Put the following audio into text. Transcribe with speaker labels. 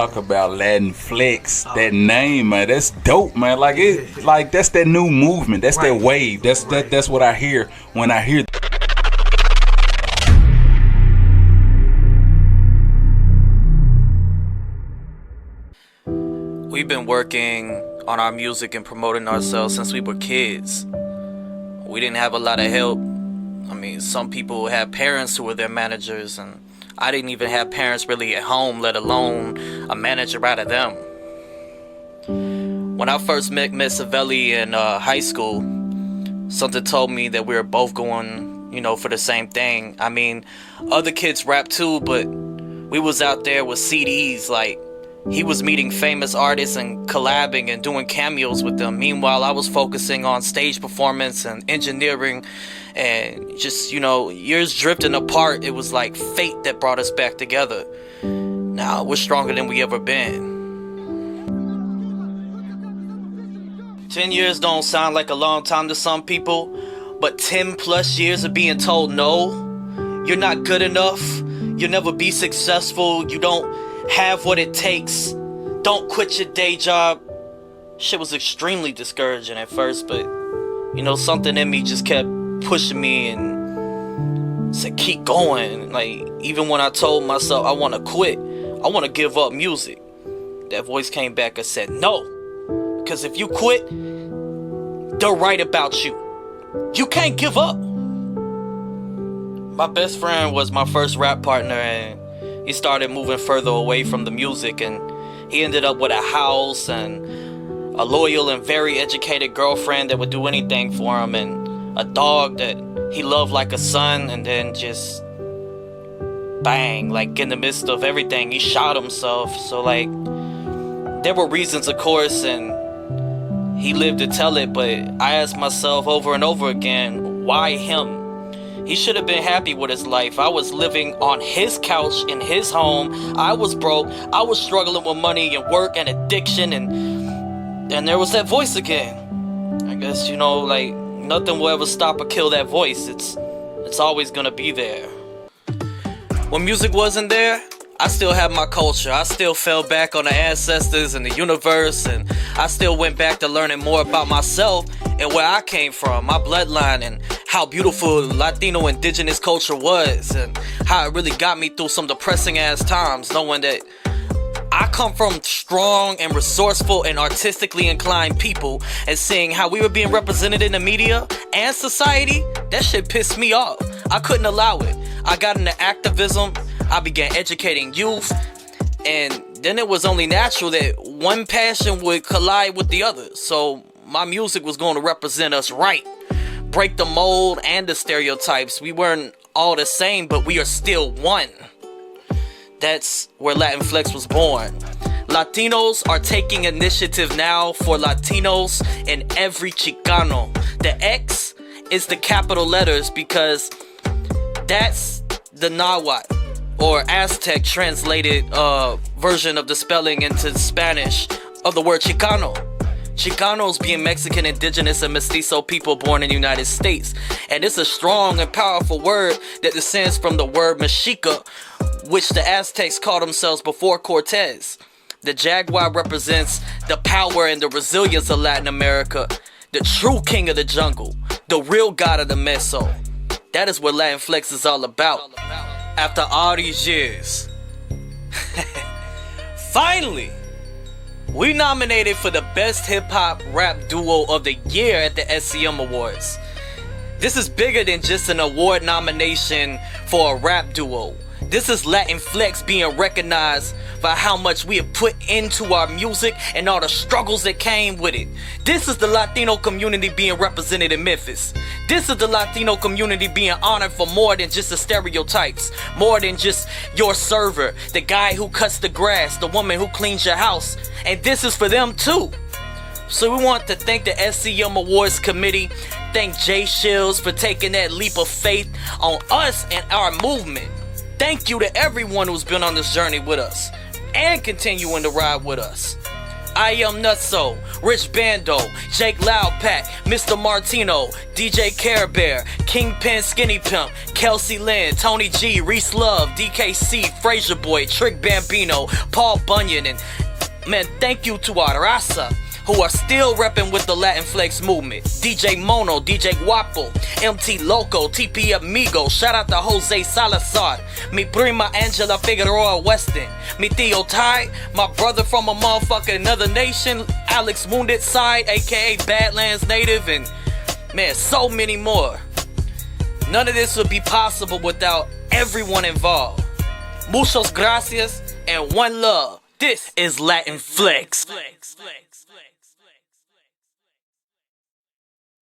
Speaker 1: Talk about Latin Flex, that name, man. That's dope, man. Like that's that new movement. That's that wave. That's what I hear when I hear.
Speaker 2: We've been working on our music and promoting ourselves since we were kids. We didn't have a lot of help. I mean, some people had parents who were their managers, and I didn't even have parents really at home, let alone a manager out of them. When I first met Miss Savelli in high school, something told me that we were both going, for the same thing. I mean, other kids rap too, but we was out there with CDs. Like, he was meeting famous artists and collabing and doing cameos with them. Meanwhile, I was focusing on stage performance and engineering and just, years drifting apart. It was like fate that brought us back together. Now we're stronger than we ever been. 10 years don't sound like a long time to some people, but 10 plus years of being told no, you're not good enough, you'll never be successful, you don't have what it takes, don't quit your day job. Shit was extremely discouraging at first, but something in me just kept pushing me and said keep going. Like, even when I told myself I want to quit, I want to give up music, that voice came back and said no, because if you quit, they'll write about you. You can't give up. My best friend was my first rap partner, and he started moving further away from the music, and he ended up with a house and a loyal and very educated girlfriend that would do anything for him, and a dog that he loved like a son. And then just bang, like in the midst of everything, he shot himself. So like, there were reasons, of course, and he lived to tell it, but I asked myself over and over again, why him? He should have been happy with his life. I was living on his couch in his home. I was broke. I was struggling with money and work and addiction, and there was that voice again. I guess, like, nothing will ever stop or kill that voice. It's always gonna be there. When music wasn't there, I still have my culture. I still fell back on the ancestors and the universe, and I still went back to learning more about myself and where I came from, my bloodline, and how beautiful Latino indigenous culture was, and how it really got me through some depressing ass times, knowing that I come from strong and resourceful and artistically inclined people, and seeing how we were being represented in the media and society, that shit pissed me off. I couldn't allow it. I got into activism. I began educating youth, and then it was only natural that one passion would collide with the other. So my music was going to represent us right, break the mold and the stereotypes. We weren't all the same, but we are still one. That's where Latin Flex was born. Latinos are taking initiative now for Latinos in every Chicano. The X is the capital letters because that's the Nahuatl or Aztec translated version of the spelling into Spanish of the word Chicano. Chicanos being Mexican, indigenous, and mestizo people born in the United States. And it's a strong and powerful word that descends from the word Mexica, which the Aztecs called themselves before Cortez. The jaguar represents the power and the resilience of Latin America, the true king of the jungle, the real god of the meso. That is what Latin Flex is all about. After all these years, finally, we nominated for the Best Hip Hop Rap Duo of the Year at the SCM Awards. This is bigger than just an award nomination for a rap duo. This is Latin Flex being recognized for how much we have put into our music and all the struggles that came with it. This is the Latino community being represented in Memphis. This is the Latino community being honored for more than just the stereotypes, more than just your server, the guy who cuts the grass, the woman who cleans your house. And this is for them too. So we want to thank the SCM Awards Committee, thank Jay Shields for taking that leap of faith on us and our movement. Thank you to everyone who's been on this journey with us and continuing to ride with us. I am Nutso. Rich Bando, Jake Loudpack, Mr. Martino, DJ Care Bear, Kingpin Skinny Pimp, Kelsey Lynn, Tony G, Reese Love, DKC, Fraser Boy, Trick Bambino, Paul Bunyan, and man, thank you to our raza who are still repping with the Latin Flex movement. DJ Mono, DJ Guapo, MT Loco, TP Amigo, shout out to Jose Salazar, mi prima Angela Figueroa Weston, mi tío Ty, my brother from a motherfucking another nation, Alex Wounded Side, aka Badlands native, and man, so many more. None of this would be possible without everyone involved. Muchas gracias and one love. This is Latin Flex.